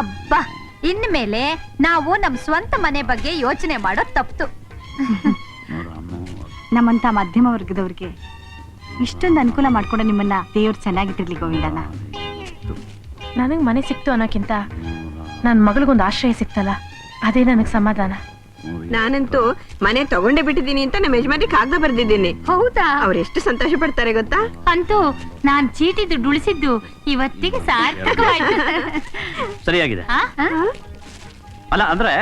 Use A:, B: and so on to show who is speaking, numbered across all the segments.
A: ಅಬ್ಬಾ ಇನ್ಮೇಲೆ ನಾವು ನಮ್ ಸ್ವಂತ ಮನೆ ಬಗ್ಗೆ ಯೋಚನೆ ಮಾಡೋದ್ ತಪ್ಪು.
B: ನಮ್ಮಂತ ಮಧ್ಯಮ ವರ್ಗದವ್ರಿಗೆ ಇಷ್ಟೊಂದು ಅನುಕೂಲ ಮಾಡ್ಕೊಂಡು ನಿಮ್ಮನ್ನ ದೇವ್ರು ಚೆನ್ನಾಗಿಟ್ಟಿರ್ಲಿ ಗೋವಿಂದಣ್ಣ.
C: ನನಗ್ ಮನೆ ಸಿಕ್ತು ಅನ್ನೋಕ್ಕಿಂತ ನನ್ ಮಗಳಿಗೊಂದು ಆಶ್ರಯ ಸಿಕ್ತಲ್ಲ ಅದೇ ನನಗ್ ಸಮಾಧಾನ.
D: ನಾನಂತೂ ಮನೆ ತಗೊಂಡೇ ಬಿಟ್ಟಿದ್ದೀನಿ ಅಂತ ನಮ್ಮ ಯಜಮಾನ್ರಿಗೆ ಕಾಗದ ಬರ್ದಿದ್ದೀನಿ.
A: ಹೌದಾ?
D: ಅವ್ರು ಎಷ್ಟು ಸಂತೋಷ ಪಡ್ತಾರೆ ಗೊತ್ತಾ?
A: ಅಂತೂ ನಾನ್ ಚೀಟಿ ದುಡ್ಡು ಉಳಿಸಿದ್ದು ಇವತ್ತಿಗೆ ಸಾರ್ಥಕವಾಯ್ತು.
E: ಸರಿಯಾಗಿದೆ. ಅಲ್ಲ ಅಂದ್ರೆ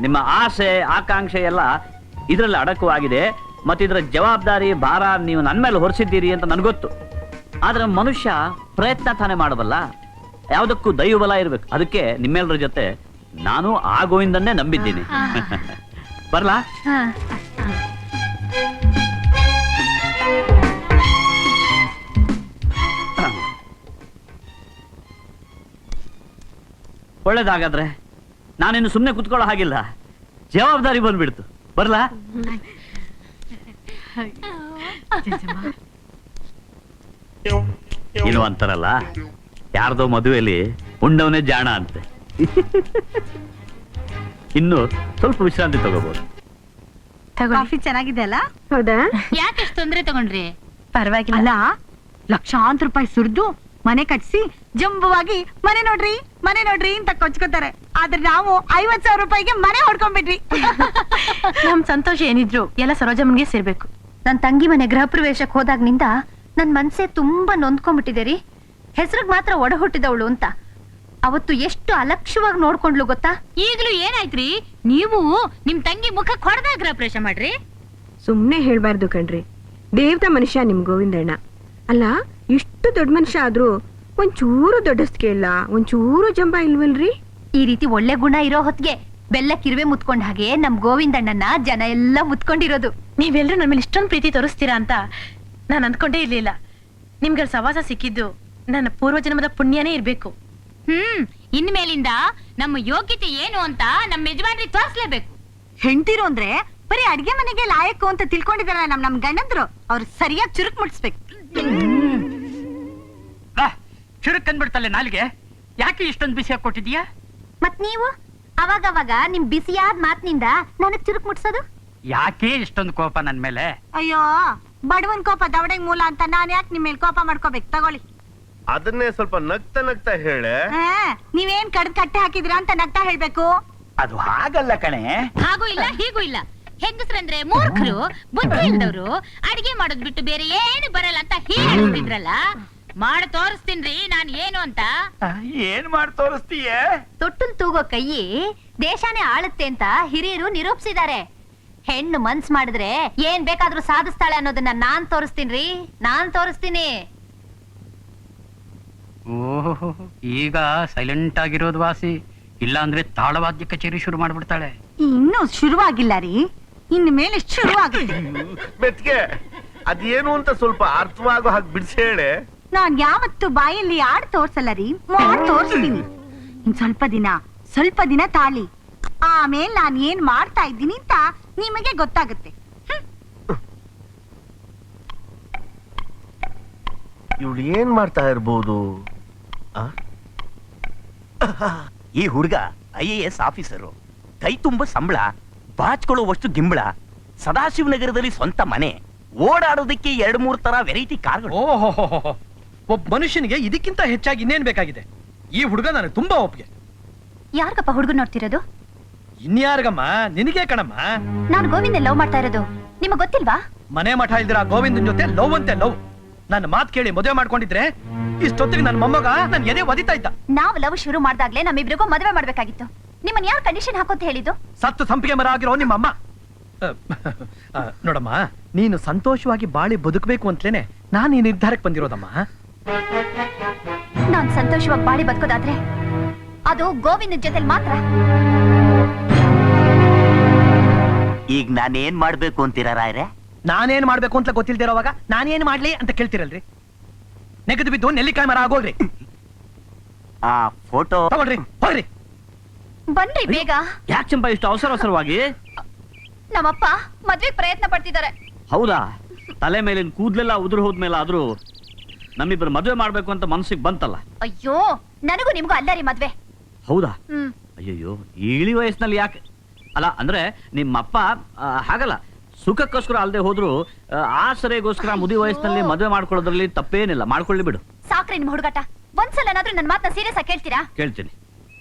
E: ನಿಮ್ಮ ಆಸೆ ಆಕಾಂಕ್ಷೆ ಎಲ್ಲ ಇದ್ರಲ್ಲಿ ಅಡಕವಾಗಿದೆ. ಮತ್ತೆ ಇದರ ಜವಾಬ್ದಾರಿ ಭಾರ ನೀವು ನನ್ನ ಮೇಲೆ ಹೊರಿಸಿದ್ದೀರಿ ಅಂತ ನನ್ಗೊತ್ತು. ಆದ್ರೆ ಮನುಷ್ಯ ಪ್ರಯತ್ನ ತಾನೇ ಮಾಡಬಲ್ಲ, ಯಾವುದಕ್ಕೂ ದೈವಬಲ ಇರ್ಬೇಕು. ಅದಕ್ಕೆ ನಿಮ್ಮೆಲ್ಲರ ಜೊತೆ ನಾನು ಆ ಗೋವಿಂದನ್ನೇ ನಂಬಿದ್ದೀನಿ. ಬರ್ಲಾ? ಒಳ್ಳೇದಾಗಾದ್ರೆ ನಾನಿನ್ನು ಸುಮ್ಮನೆ ಕುತ್ಕೊಳ್ಳೋ ಹಾಗಿಲ್ಲ, ಜವಾಬ್ದಾರಿ ಬಂದ್ಬಿಡ್ತು. ಬರ್ಲಾ? ಇನ್ನು ಅಂತಾರಲ್ಲ, ಯಾರ್ದೋ ಮದುವೆಯಲ್ಲಿ ಉಂಡವನೇ ಜಾಣ ಅಂತೆ. ಇನ್ನು ಸ್ವಲ್ಪ ವಿಶ್ರಾಂತಿ ತಗೋಬಹುದು.
B: ಕಾಫಿ ಚೆನ್ನಾಗಿದೆ ಅಲ್ಲ?
D: ಹೌದಾ?
A: ಯಾಕೆಷ್ಟು ತೊಂದ್ರೆ ತಗೊಂಡ್ರಿ?
C: ಪರವಾಗಿಲ್ಲ.
B: ಅಲ್ಲ, ಲಕ್ಷಾಂತರ ರೂಪಾಯಿ ಸುರಿದು ಮನೆ ಕಟ್ಸಿ ಜಂಬುವಾಗಿ ಮನೆ ನೋಡ್ರಿ ಮನೆ ನೋಡ್ರಿ ಅಂತ ಕೊಚ್ಕೋತಾರೆ. ಆದ್ರೆ ನಾವು 50,000 ರೂಪಾಯಿಗೆ ಮನೆ ಹೊಡ್ಕೊಂಡ್ಬಿಟ್ವಿ.
C: ನಮ್ ಸಂತೋಷ ಏನಿದ್ರು ಎಲ್ಲ ಸರೋಜಮ್ಮನ್ಗೆ ಸೇರ್ಬೇಕು.
A: ನನ್ ತಂಗಿ ಮನೆ ಗೃಹ ಪ್ರವೇಶಕ್ಕೆ ಹೋದಾಗ್ನಿಂದ ನನ್ ಮನ್ಸೆ ತುಂಬಾ ನೊಂದ್ಕೊಂಡ್ಬಿಟ್ಟಿದೆ ರೀ. ಹೆಸರಿಗೆ ಮಾತ್ರ ಒಡ ಹುಟ್ಟಿದವಳು ಅಂತ ಅವತ್ತು ಎಷ್ಟು ಅಲಕ್ಷ್ಯವಾಗಿ ನೋಡ್ಕೊಂಡ್ಲು ಗೊತ್ತಾ? ಈಗಲೂ ಏನಾಯ್ತ್ರಿ? ನೀವು ನಿಮ್ ತಂಗಿ ಮುಖಕ್ಕೆ ಹೊಡೆದ ಗೃಹ ಪ್ರವೇಶ ಮಾಡ್ರಿ.
D: ಸುಮ್ನೆ ಹೇಳ್ಬಾರ್ದು ಕಣ್ರಿ, ದೇವತಾ ಮನುಷ್ಯ ನಿಮ್ ಗೋವಿಂದಣ್ಣ. ಅಲ್ಲ, ಇಷ್ಟು ದೊಡ್ಡ ಮನುಷ್ಯ ಆದ್ರೂ ಒಂಚೂರು ದೊಡ್ಡಸ್ತಿಕೆ ಇಲ್ಲ, ಒಂಚೂರು ಜಂಬ ಇಲ್ವಲ್ರಿ?
A: ಈ ರೀತಿ ಒಳ್ಳೆ ಗುಣ ಇರೋ ಹೊತ್ತಿಗೆ ಬೆಲ್ಲಕ್ಕಿರುವೆ ಮುತ್ಕೊಂಡ್ ಹಾಗೆ ನಮ್ ಗೋವಿಂದಣ್ಣನ ಜನ ಎಲ್ಲ ಮುತ್ಕೊಂಡಿರೋದು.
C: ನೀವೆಲ್ಲರೂ ನಮ್ಮ ಮೇಲೆ ಇಷ್ಟೊಂದು ಪ್ರೀತಿ ತೋರಿಸ್ತೀರಾ ಅಂತ ನಾನು ಅಂದ್ಕೊಂಡೇ ಇರ್ಲಿಲ್ಲ. ನಿಮ್ಗಳ ಸವಾಸ ಸಿಕ್ಕಿದ್ದು ನನ್ನ ಪೂರ್ವಜನ್ಮದ ಪುಣ್ಯನೇ ಇರ್ಬೇಕು.
A: ಇನ್ಮೇಲಿಂದ ನಮ್ಮ ಯೋಗ್ಯತೆ ಏನು ಅಂತ ನಮ್ಮ ಯಜಮಾನ್ರಿಗೆ ತೋರಿಸ್ಲೇಬೇಕು.
B: ಹೆಂಡ್ತಿರು ಅಂದ್ರೆ ಬರೀ ಅಡ್ಗೆ ಮನೆಗೆ ಲಾಯಕು ಅಂತ ತಿಳ್ಕೊಂಡಿದಾರ ನಮ್ ಗಂಡಂದ್ರು. ಅವ್ರು ಸರಿಯಾಗಿ ಚುರುಕ್ ಮುಟ್ಸ್ಬೇಕು.
F: ಚುರುಕ್ ಅಂದ್ಬಿಡ್ತಲ್ಲ ನಾಲ್ಗೆ. ಯಾಕೆ ಇಷ್ಟೊಂದು ಬಿಸಿ ಕೊಟ್ಟಿದ್ಯಾ?
A: ಮತ್ ನೀವು ಅವಾಗವಾಗ ನಿಮ್ ಬಿಸಿಯಾದ ಮಾತಿನಿಂದ ನನಗ್ ಚುರುಕ್ ಮುಟ್ಸೋದು
F: ಯಾಕೆ ಇಷ್ಟೊಂದು ಕೋಪ ನನ್ ಮೇಲೆ?
B: ಅಯ್ಯೋ, ಬಡವನ್ ಕೋಪ ದವಡೆಗ್ ಮೂಲ ಅಂತ ನಾನ್ ಯಾಕೆ ನಿಮ್ ಮೇಲೆ ಕೋಪ ಮಾಡ್ಕೋಬೇಕು? ತಗೊಳ್ಳಿ.
G: ಅದನ್ನೇ ಸ್ವಲ್ಪ ನಗ್ತಾ ನಗ್ತಾ ಹೇಳೆ.
B: ನೀವೇನ್ ಕಡ್ದ್ ಕಟ್ಟೆ ಹಾಕಿದಿರಾ ಅಂತ ನಗ್ತಾ ಹೇಳ್ಬೇಕು.
F: ಅದು ಹಾಗಲ್ಲ ಕಣೆ.
A: ಹಾಗೂ ಇಲ್ಲ ಹೀಗೂ ಇಲ್ಲ. ಹೆಂಗಸ್ರಂದ್ರೆ ಮೂರ್ಖರು, ಬುದ್ಧಿ ಇಲ್ದವ್ರು, ಅಡಿಗೆ ಮಾಡೋದ್ ಬಿಟ್ಟು ಬೇರೆ ಏನು ಬರಲ್ಲ ಅಂತ ಹೇಳ್ತಿದ್ರಲ್ಲ. ಮಾಡ ತೋರಿಸ್ತೀನ್ರಿ ನಾನ್ ಏನು ಅಂತ.
F: ಏನ್ ಮಾಡಿ ತೋರಿಸ್ತೀಯ?
A: ತೊಟ್ಟಲ್ ತೂಗೋ ಕೈ ದೇಶಾನೇ ಆಳುತ್ತೆ ಅಂತ ಹಿರಿಯರು ನಿರೂಪಿಸಿದ್ದಾರೆ. ಹೆಣ್ಣು ಮನ್ಸ್ ಮಾಡಿದ್ರೆ ಏನ್ ಬೇಕಾದ್ರೂ ಸಾಧಿಸ್ತಾಳೆ ಅನ್ನೋದನ್ನ ನಾನ್ ತೋರಿಸ್ತೀನಿ.
F: ಓಹೋ, ಈಗ ಸೈಲೆಂಟ್ ಆಗಿರೋದು ವಾಸಿ. ಇಲ್ಲ ಅಂದ್ರೆ ತಾಳವಾದ್ಯ ಕಚೇರಿ ಶುರು ಮಾಡ್ಬಿಡ್ತಾಳೆ.
B: ಇನ್ನೂ ಶುರುವಾಗಿಲ್ಲ ರೀ, ಇನ್ ಮೇಲೆ ಶುರುವಾಗುತ್ತೆ.
G: ಮೆತ್ಗೆ ಅದೇನು ಅಂತ ಸ್ವಲ್ಪ ಅರ್ಥವಾಗೋ ಹಾಗೆ ಬಿಡಿಸಿ ಹೇಳೆ.
B: ನಾನ್ ಯಾವತ್ತು ಬಾಯಲ್ಲಿ ಆಡ್ ತೋರ್ಸಲ್ಲ ರೀ, ಮಾಡ್ ತೋರ್ಸ್ತೀನಿ. ಇನ್ ಸ್ವಲ್ಪ ದಿನ ತಾಳಿ, ಆಮೇಲೆ ನಾನ್ ಏನ್ ಮಾಡ್ತಾ ಇದ್ದೀನಿ ಅಂತ ನಿಮಗೆ ಗೊತ್ತಾಗುತ್ತೆ.
G: ಇವಳು ಏನ್ ಮಾಡ್ತಾ ಇರ್ಬೋದು?
H: ಈ ಹುಡುಗ IAS ಆಫೀಸರು, ಕೈ ತುಂಬ ಸಂಬಳ, ಬಾಚ್ಕೊಳ್ಳುವಷ್ಟು ಗಿಂಬಳ, ಸದಾಶಿವನಗರದಲ್ಲಿ ಸ್ವಂತ ಮನೆ, ಓಡಾಡೋದಕ್ಕೆ 2-3 ತರ ವೆರೈಟಿ ಕಾರ್ಗಳು.
I: ಓಹೋ, ಒಬ್ಬ ಮನುಷ್ಯನಿಗೆ ಇದಕ್ಕಿಂತ ಹೆಚ್ಚಾಗಿ ಇನ್ನೇನ್ ಬೇಕಾಗಿದೆ? ಈ ಹುಡುಗ ನನಗೆ ತುಂಬಾ ಒಪ್ಪಿಗೆ.
A: ಯಾರ್ಗಪ್ಪ ಹುಡುಗ ನೋಡ್ತಿರೋದು?
I: ಇನ್ಯಾರ್ಗಮ್ಮ? ನಿನಗೆ ಕಣಮ್ಮ.
A: ನಾನು ಗೋವಿಂದ ಲವ್ ಮಾಡ್ತಾ ಇರೋದು ನಿಮಗ್ ಗೊತ್ತಿಲ್ವಾ?
I: ಮನೆ ಮಠ ಇಲ್ದಿರ ಗೋವಿಂದನ್ ಜೊತೆ ಲವ್ ಅಂತೆ ಲವ್. ನನ್ನ ಮಾತು ಕೇಳಿ ಮದುವೆ ಮಾಡ್ಕೊಂಡಿದ್ರೆ ಇಷ್ಟೊತ್ತಿಗೆ ನನ್ನ ಮೊಮ್ಮಗ ನನ್ ಎದೆ ಒದಿತಾ ಇದ್ದ.
A: ನಾವು ಲವ್ ಶುರು ಮಾಡ್ದಾಗ್ಲೇ ನಮ್ಮಿಬ್ರಿಗೂ ಮದುವೆ ಮಾಡ್ಬೇಕಾಗಿತ್ತು. ನಿಮ್ಮನ್ನ ಯಾವ ಕಂಡೀಷನ್ ಹಾಕೋತ ಹೇಳಿದ್ದು?
I: ಸತ್ತು ಸಂಪಿಗೆ ಮರ ಆಗಿರೋ ನಿಮ್ಮಮ್ಮ. ನೋಡಮ್ಮ, ನೀನು ಸಂತೋಷವಾಗಿ ಬಾಳಿ ಬದುಕಬೇಕು ಅಂತಲೇನೆ ನಾನು ಈ ನಿರ್ಧಾರಕ್ಕೆ ಬಂದಿರೋದಮ್ಮ.
A: ನಾನ್ ಸಂತೋಷವಾಗಿ ಬಾಳಿ ಬದುಕೋದಾದ್ರೆ ಅದು ಗೋವಿಂದನ್ ಜೊತೆಲಿ ಮಾತ್ರ.
H: ಈಗ ನಾನೇನ್ ಮಾಡ್ಬೇಕು ಅಂತೀರ ರಾಯ್ರೆ?
I: ನಾನೇನ್ ಮಾಡ್ಬೇಕು ಅಂತ ಗೊತ್ತಿಲ್ದಿರೋವಾಗ ನಾನೇನ್ ಮಾಡ್ಲಿ ಅಂತ ಕೇಳ್ತಿರಲ್ರಿ. ನೆಗೆದು ಬಿದ್ದು ನೆಲ್ಲಿಕಾಯಿ ಮರ ಆಗೋಗ್ರಿ.
H: ಆ ಫೋಟೋ
I: ತಗೊಳ್ರಿ, ಹೋಗ್ರಿ.
A: ಬನ್ರಿ ಬೇಗ.
E: ಯಾಕೆ ಚಂಪಾ ಇಷ್ಟು ಅವಸರವಾಗಿ?
A: ನಮ್ಮಪ್ಪ ಮದ್ವೆಗೆ ಪ್ರಯತ್ನ ಪಡ್ತಿದ್ದಾರೆ.
E: ಹೌದಾ? ತಲೆ ಮೇಲಿನ ಕೂದ್ಲೆಲ್ಲ ಉದುರು ಹೋದ್ಮೇಲೆ ಆದ್ರೂ ನಮ್ಮಿಬ್ಬರು ಮದುವೆ ಮಾಡ್ಬೇಕು ಅಂತ ಮನಸ್ಸಿಗೆ ಬಂತಲ್ಲ.
A: ಅಯ್ಯೋ ನನಗೂ ನಿಮ್ಗೂ ಅಲ್ಲ ರೀ ಮದ್ವೆ.
E: ಹೌದಾ?
A: ಹ್ಮ್.
E: ಅಯ್ಯಯ್ಯೋ, ಇಳಿ ವಯಸ್ಸಿನಲ್ಲಿ ಯಾಕೆ? ಅಲ್ಲ ಅಂದ್ರೆ ನಿಮ್ಮಪ್ಪ ಹಾಗಲ್ಲ, ಸುಖಕ್ಕೋಸ್ಕರ ಅಲ್ಲದೆ ಹೋದ್ರು ಆಸರೆಗೋಸ್ಕರ ಮುದಿ ವಯಸ್ಸಿನಲ್ಲಿ ಮದುವೆ ಮಾಡ್ಕೊಳ್ಳೋದ್ರಲ್ಲಿ ತಪ್ಪೇನಿಲ್ಲ, ಮಾಡ್ಕೊಳ್ಳಿ ಬಿಡು.
A: ಸಾಕ್ರಿ ನಿಮ್ ಹುಡುಗಾಟ. ಒಂದ್ಸಲನಾದ್ರೂ ನನ್ನ ಮಾತನ್ನ ಸೀರಿಯಸ್ ಆಗಿ ಕೇಳ್ತೀರಾ?
E: ಕೇಳ್ತೀನಿ.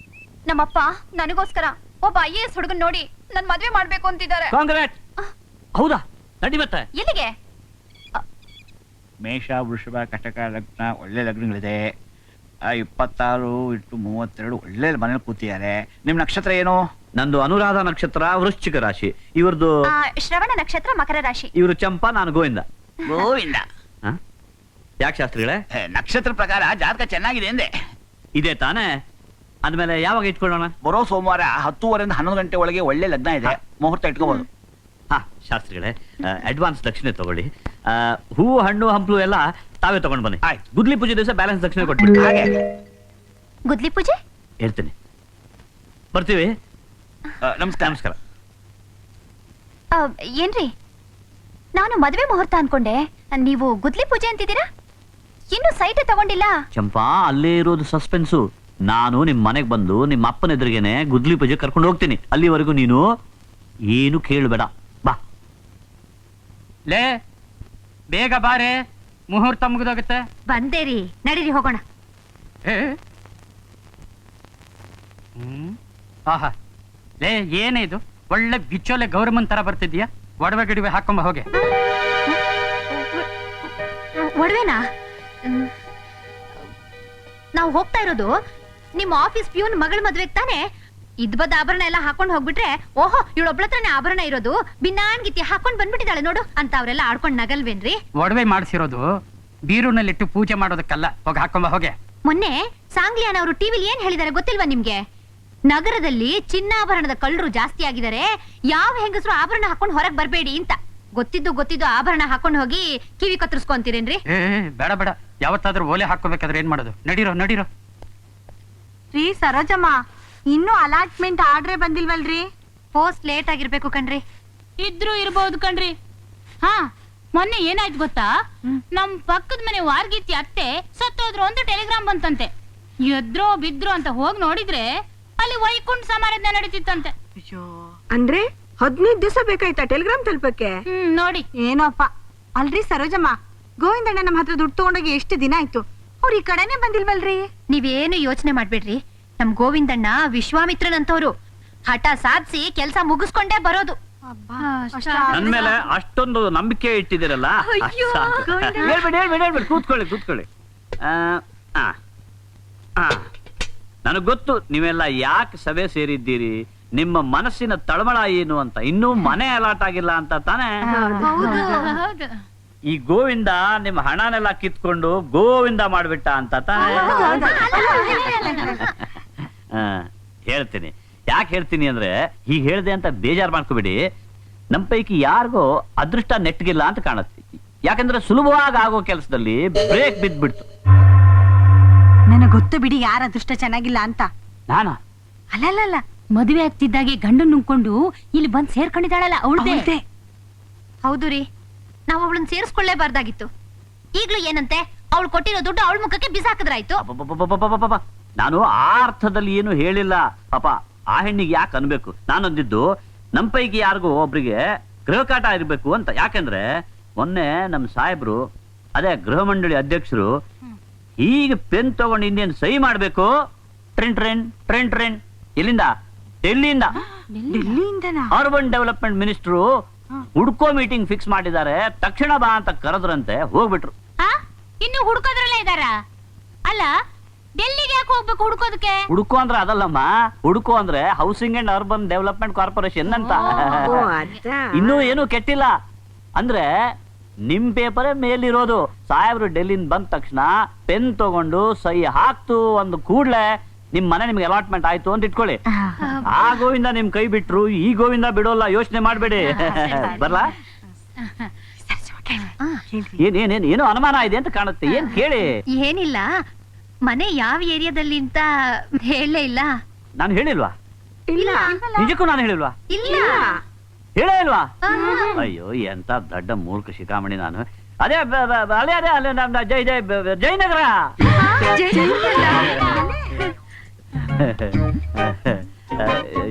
A: ನಮ್ಮಪ್ಪ ನನಗೋಸ್ಕರ ಒಬ್ಬ IAS ಹುಡುಗನ್ ನೋಡಿ ನನ್ ಮದ್ವೆ ಮಾಡ್ಬೇಕು ಅಂತಿದ್ದಾರೆ.
E: ಕಾಂಗ್ರೆಟ್. ಹೌದಾ? ನಡಿ ಮತ್ತೆ.
A: ಎಲ್ಲಿಗೆ?
J: ಮೇಷ, ವೃಷಭ, ಕಟಕ ಲಗ್ನ ಒಳ್ಳೆ ಲಗ್ನಗಳಿದೆ. 26 × 32 ಒಳ್ಳೆ ಮನೇಲಿ ಕೂತಿದ್ದಾರೆ. ನಿಮ್ ನಕ್ಷತ್ರ ಏನು?
E: ನಂದು ಅನುರಾಧ ನಕ್ಷತ್ರ, ವೃಶ್ಚಿಕ ರಾಶಿ. ಇವ್ರದ್ದು
A: ಶ್ರವಣ ನಕ್ಷತ್ರ, ಮಕರ ರಾಶಿ.
E: ಇವರು ಚಂಪಾ, ನಾನು ಗೋವಿಂದ.
J: ಗೋವಿಂದ.
E: ಯಾಕೆ ಶಾಸ್ತ್ರಿಗಳೇ?
J: ನಕ್ಷತ್ರ ಪ್ರಕಾರ ಜಾತಕ ಚೆನ್ನಾಗಿದೆ ಎಂದೆ.
E: ಇದೆ ತಾನೇ? ಅಂದ್ಮೇಲೆ ಯಾವಾಗ ಇಟ್ಕೊಳ್ಳೋಣ?
J: ಬರೋ ಸೋಮವಾರ 10:30 ರಿಂದ 11 ಗಂಟೆ ಒಳಗೆ ಒಳ್ಳೆ ಲಗ್ನ ಇದೆ, ಮುಹೂರ್ತ ಇಟ್ಕೋಬಹುದು.
E: ಹಾ ಶಾಸ್ತ್ರಿಗಳೇ, ಅಡ್ವಾನ್ಸ್ ದಕ್ಷಿಣೆ ತಗೊಳ್ಳಿ. ಹೂವು, ಹಣ್ಣು, ಹಂಪಲು ಎಲ್ಲ ತಾವೇ ತಗೊಂಡ್ ಬನ್ನಿ. ಗುದ್ಲಿ ಪೂಜೆ ದಿವಸ ಬ್ಯಾಲೆನ್ಸ್ ದಕ್ಷಿಣೆ ಕೊಟ್ಬಿಡಿ.
J: ಹಾಗೆ
A: ಗುದ್ಲಿ ಪೂಜೆ
E: ಹೇಳ್ತೀನಿ. ಬರ್ತೀವಿ.
J: ನಮಸ್ಕಾರ.
E: ನಮಸ್ಕಾರ.
A: ಏನ್ರಿ, ನಾನು ಮದ್ವೆ ಮುಹೂರ್ತ ಅನ್ಕೊಂಡೆ, ನೀವು ಗುದ್ಲಿ ಪೂಜೆ ಅಂತಿದ್ದೀರಾ? ಇನ್ನು ಸೈಟ್ ತಗೊಂಡಿಲ್ಲ.
E: ಚಂಪಾ, ಅಲ್ಲೇ ಇರೋದು ಸಸ್ಪೆನ್ಸು. ನಾನು ನಿಮ್ ಮನೆಗ್ ಬಂದು ನಿಮ್ಮ ಅಪ್ಪನ ಎದುರಿಗೇನೆ ಗುದ್ಲಿ ಪೂಜೆ ಕರ್ಕೊಂಡು ಹೋಗ್ತೀನಿ. ಅಲ್ಲಿವರೆಗೂ ನೀನು ಏನು ಕೇಳಬೇಡ. ಬಾ.
F: ಲೇ, ಬೇಗ ಬಾರೆ, ಮುಹೂರ್ತ ಮುಗಿದೋಗುತ್ತೆ.
A: ಬಂದೇರಿ, ನಡೀರಿ ಹೋಗೋಣ.
F: ಆಹಾ, ಲೇ ಏನೇ ಇದು, ಒಳ್ಳೆ ಬಿಚ್ಚೋಲೆ ಗೌರಮ್ಮನ್ ತರ ಬರ್ತಿದ್ಯಾ? ಒಡವೆ ಗಿಡವೆ ಹಾಕೊಂಬ ಹೋಗೆ.
A: ಒಡವೆನಾ? ನಾವು ಹೋಗ್ತಾ ಇರೋದು ನಿಮ್ಮ ಆಫೀಸ್ ಪ್ಯೂನ್ ಮಗಳ ಮದ್ವೆಗ್ ತಾನೆ. ಇದ್ಬದ್ ಆಭರಣ ಎಲ್ಲ ಹಾಕೊಂಡ್ ಹೋಗ್ಬಿಟ್ರೆ, ಓಹೋ ಇವಳೊಬ್ಳತ್ರನೇ ಆಭರಣ ಇರೋದು, ಬಿನ್ನಾನ್ಗಿತ್ತಿ ಹಾಕೊಂಡ್ ಬಂದ್ಬಿಟ್ಟಿದ್ದಾಳೆ ನೋಡು ಅಂತ ಅವರೆಲ್ಲ ಆಡ್ಕೊಂಡ್ ನಗಲ್ವೇನ್ರಿ?
F: ಒಡವೆ ಮಾಡಿಸಿರೋದು ಬೀರೂನಲ್ಲಿಟ್ಟು ಪೂಜೆ ಮಾಡೋದಕ್ಕಲ್ಲ, ಹೋಗಿ ಹಾಕೊಂಬ ಹೋಗೆ.
A: ಮೊನ್ನೆ ಸಾಂಗ್ಲಿಯಾನ ಅವರು ಟಿವಿಲಿ ಏನ್ ಹೇಳಿದಾರೆ ಗೊತ್ತಿಲ್ವಾ ನಿಮ್ಗೆ? ನಗರದಲ್ಲಿ ಚಿನ್ನಾಭರಣದ ಕಳ್ಳರು ಜಾಸ್ತಿ ಆಗಿದ್ದಾರೆ, ಯಾವ ಹೆಂಗಸರು ಆಭರಣ ಹಾಕೊಂಡ್ ಹೊರಗ್ ಬರ್ಬೇಡಿ ಅಂತ. ಗೊತ್ತಿದ್ದು ಆಭರಣ ಹಾಕೊಂಡ್ ಹೋಗಿ ಕಿವಿ ಕತ್ತರಿಸ್ಕೊಂತೀರೇನ್ರಿ?
F: ಬೇಡ ಬೇಡ, ಯಾವತ್ತಾದ್ರೂ ಓಲೆ ಹಾಕೋಬೇಕಾದ್ರೆ ಏನ್ ಮಾಡೋದು? ನಡೀರೋ.
B: ರೀ ಸರೋಜಮ್ಮ, ಇನ್ನೂ ಅಲಾಟ್ಮೆಂಟ್ ಆರ್ಡ್ರೇ ಬಂದಿಲ್ವಲ್ರಿ?
A: ಪೋಸ್ಟ್ ಲೇಟ್ ಆಗಿರ್ಬೇಕು ಕಣ್ರಿ.
C: ಇದ್ರು ಇರ್ಬಹುದು ಕಣ್ರಿ. ಹಾ, ಮೊನ್ನೆ ಏನಾಯ್ತು ಗೊತ್ತಾ? ನಮ್ ಪಕ್ಕದ ಮನೆ ವಾರ್ಗೀತಿ ಅತ್ತೆ ಸತ್ತೋದ್ರು ಅಂತ ಟೆಲಿಗ್ರಾಮ್ ಬಂತಂತೆ. ಎದ್ರೋ ಬಿದ್ರು ಅಂತ ಹೋಗಿ ನೋಡಿದ್ರೆ ಅಲ್ಲಿ ವೈಕುಂಠ ಸಮಾರಾಧನೆ ನಡೀತಿತ್ತಂತೆ.
D: ಅಂದ್ರೆ 15 ದಿವಸ ಬೇಕಾಯ್ತಾ ಟೆಲಿಗ್ರಾಮ್ ತಲುಪಕ್ಕೆ?
C: ನೋಡಿ.
B: ಏನೋಪ್ಪ. ಅಲ್ರಿ ಸರೋಜಮ್ಮ, ಗೋವಿಂದಣ್ಣ ನಮ್ಮ ಹತ್ರ ದುಡ್ಡು ತಗೊಂಡೋಗಿ ಎಷ್ಟು ದಿನ ಆಯ್ತು, ಅವ್ರು ಈ ಕಡೆನೆ ಬಂದಿಲ್ವಲ್ರಿ?
A: ನೀವೇನು ಯೋಚನೆ ಮಾಡ್ಬೇಡ್ರಿ, ನಮ್ ಗೋವಿಂದಣ್ಣ ವಿಶ್ವಾಮಿತ್ರನಂತವ್ರು. ಹಠ ಸಾಧಿಸಿ ಕೆಲ್ಸ ಮುಗಿಸ್ಕೊಂಡೇ ಬರೋದು.
E: ನನ್ ಮೇಲೆ ಅಷ್ಟೊಂದು ನಂಬಿಕೆ ಇಟ್ಟಿದ್ದೀರಲ್ಲ. ಹೇಳ್ಬೇಡಿ, ಕೂತ್ಕೊಳ್ಳಿ. ನನಗ್ ಗೊತ್ತು ನೀವೆಲ್ಲ ಯಾಕೆ ಸಭೆ ಸೇರಿದ್ದೀರಿ, ನಿಮ್ಮ ಮನಸ್ಸಿನ ತಳಮಳ ಏನು ಅಂತ. ಇನ್ನೂ ಮನೆ ಅಲಾಟ್ ಆಗಿಲ್ಲ ಅಂತ ತಾನೇ? ಈ ಗೋವಿಂದ ನಿಮ್ಮ ಹಣನೆಲ್ಲ ಕಿತ್ಕೊಂಡು ಗೋವಿಂದ ಮಾಡ್ಬಿಟ್ಟ ಅಂತ ತಾನೇ? ಹೇಳ್ತೀನಿ. ಯಾಕೆ ಹೇಳ್ತೀನಿ ಅಂದ್ರೆ, ಹೀಗೆ ಹೇಳ್ದೆ ಅಂತ ಬೇಜಾರು ಮಾಡ್ಕೋಬೇಡಿ. ನಮ್ಮ ಪೈಕಿ ಯಾರಿಗೋ ಅದೃಷ್ಟ ನೆಟ್ಗಿಲ್ಲ ಅಂತ ಕಾಣುತ್ತೆ. ಯಾಕಂದ್ರೆ ಸುಲಭವಾಗಿ ಆಗೋ ಕೆಲಸದಲ್ಲಿ ಬ್ರೇಕ್ ಬಿದ್ಬಿಡ್ತು.
B: ನನಗೆ ಗೊತ್ತು ಬಿಡಿ ಯಾರ ಅದೃಷ್ಟ ಚೆನ್ನಾಗಿಲ್ಲ ಅಂತ.
E: ನಾನಾ?
B: ಅಲ್ಲಲ್ಲ,
C: ಮದುವೆ ಆಗ್ತಿದ್ದಾಗೆ ಗಂಡನ್ ನುಂಗ್ಕೊಂಡು ಇಲ್ಲಿ ಬಂದ್ ಸೇರ್ಕೊಂಡಿದ್ದಾಳಲ್ಲ ಅವಳದೇ.
A: ಹೌದು ರೀ, ನಾವು ಅವಳನ್ನ ಸೇರಿಸ್ಕೊಳ್ಳೇಬಾರ್ದಾಗಿತ್ತು. ಈಗ್ಲೂ ಏನಂತೆ, ಅವಳು ಕೊಟ್ಟಿರೋ ದುಡ್ಡು ಅವಳ ಮುಖಕ್ಕೆ ಬಿಸಾಕಿದ್ರಾಯ್ತು.
E: ನಾನು ಆ ಅರ್ಥದಲ್ಲಿ ಏನು ಹೇಳಿಲ್ಲ ಪಾಪ. ಆ ಹೆಣ್ಣಿಗೆ ಯಾಕೆ ಅನ್ಬೇಕು? ನಾನೊಂದಿದ್ದು ನಮ್ಮ ಪೈಕಿ ಯಾರಿಗೂ ಒಬ್ರಿಗೆ ಗೃಹಕಾಟ ಇರ್ಬೇಕು ಅಂತ. ಯಾಕಂದ್ರೆ ಮೊನ್ನೆ ನಮ್ಮ ಸಾಹೇಬ್ರು, ಅದೇ ಗೃಹ ಮಂಡಳಿ ಅಧ್ಯಕ್ಷರು, ಈಗ ಪೆನ್ ತಗೊಂಡು ಇನ್ನೇನು ಸಹಿ ಮಾಡ್ಬೇಕು, ಟ್ರೆಂಡ್ ಎಲ್ಲಿಂದ? ಡೆಲ್ಲಿಯಿಂದ. ಅರ್ಬನ್ ಡೆವಲಪ್ಮೆಂಟ್ ಮಿನಿಸ್ಟ್ರು ಹುಡ್ಕೋ ಮೀಟಿಂಗ್ ಫಿಕ್ಸ್ ಮಾಡಿದ್ದಾರೆ, ತಕ್ಷಣ ಬಾ ಅಂತ ಕರೆದ್ರಂತೆ. ಹೋಗ್ಬಿಟ್ರು.
C: ಇನ್ನು ಹುಡ್ಕೋದ್ರಲ್ಲೇ ಇದಾರ? ಅಲ್ಲ, ಡೆಲ್ಲಿಗೆ ಯಾಕೆ ಹೋಗ್ಬೇಕು ಹುಡ್ಕೋದಕ್ಕೆ?
E: ಹುಡುಕೋ ಅಂದ್ರೆ ಅದಲ್ಲಮ್ಮ, ಹುಡುಕೋ ಅಂದ್ರೆ housing and urban development corporation ಅಂತ. ಇನ್ನೂ ಏನು ಕೆಟ್ಟಿಲ್ಲ. ಅಂದ್ರೆ ನಿಮ್ ಪೇಪರೇ ಮೇಲಿರೋದು. ಸಾಹೇಬ್ರು ಡೆಲ್ಲಿಂದ ಬಂದ ತಕ್ಷಣ ಪೆನ್ ತಗೊಂಡು ಸಹಿ ಹಾಕ್ತು ಒಂದು ಕೂಡ್ಲೆ ನಿಮ್ ಮನೆ ನಿಮ್ಗೆ ಅಲಾಟ್ಮೆಂಟ್ ಆಯ್ತು ಅಂತ ಇಟ್ಕೊಳ್ಳಿ. ಆ ಗೋವಿಂದ ನಿಮ್ ಕೈ ಬಿಟ್ರು, ಈ ಗೋವಿಂದ ಬಿಡೋಲ್ಲ. ಯೋಚನೆ ಮಾಡ್ಬೇಡಿ. ಬರ್ಲಾ? ಏನೋ ಅನುಮಾನ ಇದೆ ಅಂತ ಕಾಣುತ್ತೆ. ಏನ್ ಕೇಳಿ?
A: ಏನಿಲ್ಲ, ಮನೆ ಯಾವ ಏರಿಯಾದಲ್ಲಿ ಅಂತ ಹೇಳಲೇ ಇಲ್ಲ.
E: ನಾನು ಹೇಳಿಲ್ವಾ?
D: ಇಲ್ಲ.
E: ನಿಜಕ್ಕೂ ನಾನು ಹೇಳಿಲ್ವಾ?
A: ಇಲ್ಲ.
E: ಹೇಳೇ ಇಲ್ವಾ? ಅಯ್ಯೋ, ಎಂತ ದೊಡ್ಡ ಮೂರ್ಖ ಶಿಖಾಮಣಿ ನಾನು. ಅದೇ ಅಲ್ಲೇ ಅದೇ ಅಲ್ಲೇ ನಮ್ಮ ಜಯನಗರ.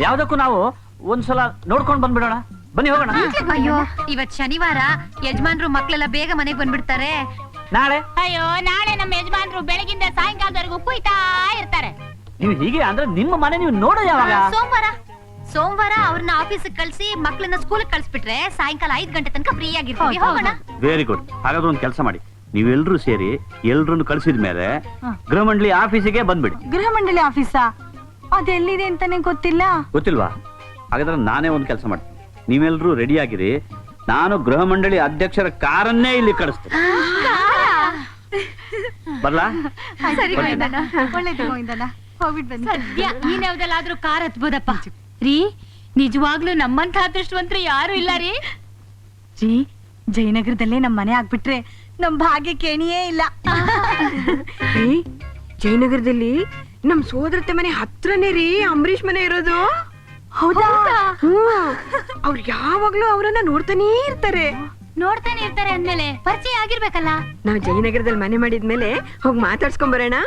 E: ಯಾವ್ದಕ್ಕೂ ನಾವು ಒಂದ್ಸಲ ನೋಡ್ಕೊಂಡು ಬಂದ್ಬಿಡೋಣ. ಬನ್ನಿ ಹೋಗೋಣ.
A: ಅಯ್ಯೋ ಇವತ್ ಶನಿವಾರ ಯಜಮಾನ್ರು ಮಕ್ಳೆಲ್ಲ ಬೇಗ ಮನೆಗ್ ಬಂದ್ಬಿಡ್ತಾರೆ.
E: ನಾಳೆ
C: ಅಯ್ಯೋ ನಾಳೆ ನಮ್ಮ ಯಜಮಾನ್ರು ಬೆಳಗಿಂದ ಸಾಯಂಕಾಲದವರೆಗೂ ಕುಯ್ತಾ ಇರ್ತಾರೆ.
E: ನೀವು ಹೀಗೆ ಅಂದ್ರೆ ನಿಮ್ಮ ಮನೆ ನೀವು ನೋಡೋ ಯಾವಾಗ?
A: ಸೋಮವಾರ ಅವ್ರನ್ನ ಆಫೀಸ್ ಕಳ್ಸಿ ಮಕ್ಳನ್ನ ಸ್ಕೂಲ್ ಕಳ್ಸ್ಬಿಟ್ರೆ ಸಾಯಂಕಾಲ 5 ಗಂಟೆ ತನಕ ಫ್ರೀ ಆಗಿರ್ತೀವಿ. ಹೋಗೋಣ.
E: Very good. ಹಾಗಾದ್ರೆ ಒಂದು ಕೆಲಸ ಮಾಡಿ, ನೀವೆಲ್ರೂ ಸೇರಿ ಎಲ್ರನ್ನು ಕಳ್ಸಿದ ಮೇಲೆ ಗೃಹ ಮಂಡಳಿ ಆಫೀಸಿಗೆ ಬಂದ್ಬಿಡಿ.
B: ಗೃಹ ಮಂಡಳಿ ಆಫೀಸಾ? ಅದೆಲ್ಲಿದೆ ಅಂತಾನೆ ಗೊತ್ತಿಲ್ಲ.
E: ಗೊತ್ತಿಲ್ವಾ? ಹಾಗಾದ್ರೆ ನಾನೇ ಒಂದು ಕೆಲಸ ಮಾಡ್ತೀನಿ, ನೀವೆಲ್ರೂ ರೆಡಿ ಆಗಿರಿ. ನಾನು ಗೃಹ ಮಂಡಳಿ ಅಧ್ಯಕ್ಷರ ಕಾರನ್ನೇ ಇಲ್ಲಿ ಕಳಿಸ್ತೇನೆ. ಬರ್ಲಾ?
B: ಒಳ್ಳೇದು ಗೋವಿಂದಣ್ಣ, ಹೋಗ್ಬಿಟ್ ಬನ್ನಿ.
C: ಸದ್ಯ ನೀನ್ ಯಾವ್ದಲ್ಲಾದ್ರೂ ಕಾರ್ ಹತ್ಬೋದಪ್ಪ. ರೀ ನಿಜವಾಗ್ಲೂ ನಮ್ಮಂತ ಅದೃಷ್ಟವಂತರು ಯಾರು ಇಲ್ಲ ರೀ.
B: ರೀ ಜಯನಗರದಲ್ಲೇ ನಮ್ ಮನೆ ಆಗ್ಬಿಟ್ರೆ ನಮ್ ಭಾಗ್ಯ ಕೇಣಿಯೇ ಇಲ್ಲ.
D: ರೀ ಜಯನಗರದಲ್ಲಿ ನಮ್ ಸೋದರತೆ ಮನೆ ಹತ್ರನೇ ರೀ ಅಂಬರೀಷ್ ಮನೆ ಇರೋದು.
B: ಹೌದಾ?
D: ಅವ್ರು ಯಾವಾಗ್ಲೂ ಅವರನ್ನ ನೋಡ್ತಾನೇ ಇರ್ತಾರೆ.
C: ನೋಡ್ತಾನೆ ಇರ್ತಾರೆ ಅಂದ್ಮೇಲೆ ಪರಿಚಯ ಆಗಿರ್ಬೇಕಲ್ಲ.
D: ನಾವ್ ಜಯನಗರದಲ್ಲಿ ಮನೆ ಮಾಡಿದ್ಮೇಲೆ ಹೋಗಿ ಮಾತಾಡ್ಸ್ಕೊಂಡ್ ಬರೋಣ.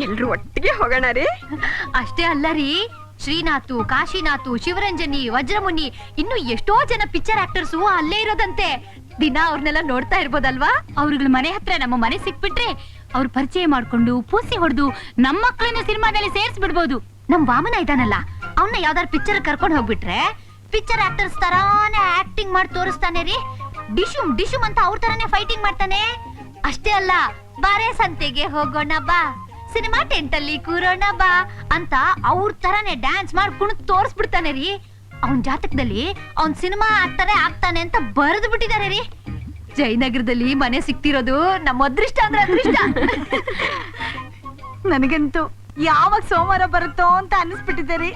D: ಎಲ್ರು ಒಟ್ಟಿಗೆ ಹೋಗೋಣ ರೀ.
A: ಅಷ್ಟೇ ಅಲ್ಲ ರೀ, ಶ್ರೀನಾಥು, ಕಾಶಿನಾಥು, ಶಿವರಂಜನಿ, ವಜ್ರಮುನಿ, ಇನ್ನು ಎಷ್ಟೋ ಜನ ಪಿಕ್ಚರ್ ಆಕ್ಟರ್ಸ್ ಅಲ್ಲೇ ಇರೋದಂತೆ. ದಿನ ಅವ್ರನ್ನೆಲ್ಲ ನೋಡ್ತಾ ಇರ್ಬೋದಲ್ವಾ?
C: ಅವ್ರಗಳ ಮನೆ ಹತ್ರ ನಮ್ಮ ಮನೆ ಸಿಕ್ಬಿಟ್ರೆ ಅವ್ರ ಪರಿಚಯ ಮಾಡ್ಕೊಂಡು ಪೂಸಿ ಹೊಡೆದು ನಮ್ಮ ಮಕ್ಕಳನ್ನ ಸಿನಿಮಾದಲ್ಲಿ ಸೇರ್ಸ್ಬಿಡ್ಬೋದು.
A: ನಮ್ ವಾಮನ ಇದಾನಲ್ಲ, ಅವನ್ನ ಯಾವ್ದಾರು ಪಿಕ್ಚರ್ ಕರ್ಕೊಂಡು ಹೋಗ್ಬಿಟ್ರೆ ಪಿಕ್ಚರ್ ಆಕ್ಟರ್ಸ್ ತರಾನೇ ಆಕ್ಟಿಂಗ್ ಮಾಡಿ ತೋರಿಸ್ತಾನೆ ರೀ. ಡಿಶುಮ್ ಡಿಶುಮ್ ಅಂತ ಅವ್ರ ತರಾನೇ ಫೈಟಿಂಗ್ ಮಾಡ್ತಾನೆ. ಅಷ್ಟೇ ಅಲ್ಲ, ಬಾರೆ ಸಂತೆಗೆ ಹೋಗೋಣ ಬಾ, ಸಿನಿಮಾ ಟೆಂಟ್ ಅಲ್ಲಿ ಕೂರೋಣ ಬಾ ಅಂತ ಅವ್ರ ತರಾನೇ ಡ್ಯಾನ್ಸ್ ಮಾಡಿ ಕುಣಿದು ತೋರಿಸ್ಬಿಡ್ತಾನೆ ರೀ. ಅವನ್ ಜಾತಕದಲ್ಲಿ ಅವ್ನ್ ಸಿನಿಮಾ ಆಕ್ಟರೇ ಆಗ್ತಾನೆ ಅಂತ ಬರೆದು ಬಿಟ್ಟಿದ್ದಾರೆ ರೀ. ಜಯನಗರದಲ್ಲಿ ಮನೆ ಸಿಕ್ತಿರೋದು ನಮ್ಮ ಅದೃಷ್ಟ ಅಂದ್ರೆ ಅದೃಷ್ಟ.
B: ನನಗಂತೂ ಯಾವಾಗ ಸೋಮವಾರ ಬರುತ್ತೋ ಅಂತ ಅನಿಸ್ಬಿಟ್ಟಿದೆ ರೀ.